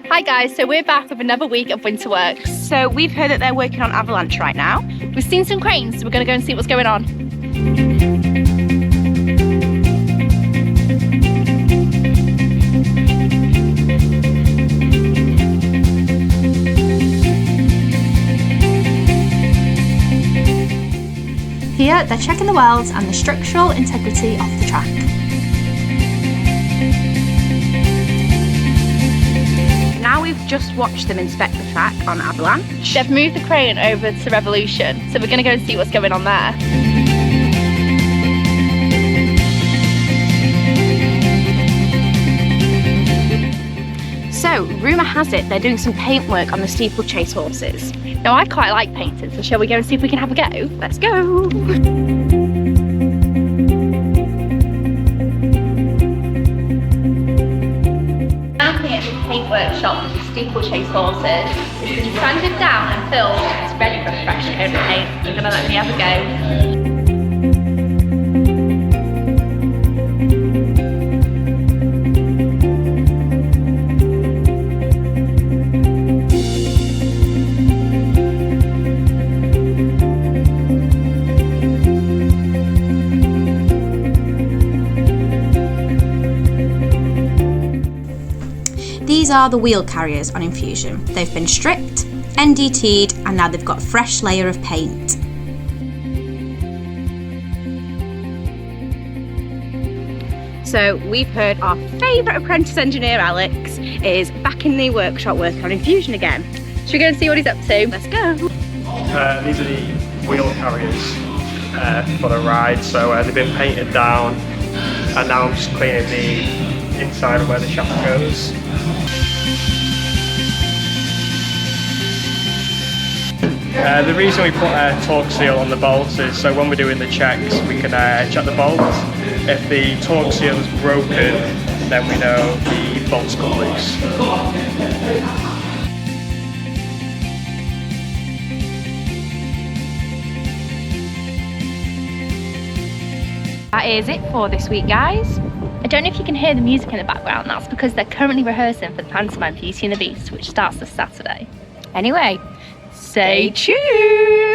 Hi guys, so we're back with another week of winter works. So we've heard that they're working on avalanche right now. We've seen some cranes, so we're going to go and see what's going on. Here they're checking the welds and the structural integrity of the track. Now we've just watched them inspect the track on avalanche. They've moved the crane over to Revolution, so we're going to go and see what's going on there. So, rumour has it they're doing some paint work on the steeplechase horses. Now I quite like painting, so shall we go and see if we can have a go? Let's go! I'm here at the paint workshop with the steeplechase horses. It's been sanded down and filled. It's ready for a fresh coat of paint. You're gonna let me have a go. These are the wheel carriers on Infusion. They've been stripped, NDT'd, and now they've got a fresh layer of paint. So we've heard our favourite apprentice engineer Alex is back in the workshop working on Infusion again. Should we go and see what he's up to? Let's go! These are the wheel carriers for the ride, so they've been painted down and now I'm just cleaning the inside of where the shaft goes. The reason we put a torque seal on the bolts is so when we're doing the checks we can check the bolts. If the torque seal is broken, then we know the bolts come loose. That is it for this week, guys. I don't know if you can hear the music in the background. That's because they're currently rehearsing for the pantomime Beauty and the Beast, which starts this Saturday. Anyway, Stay tuned!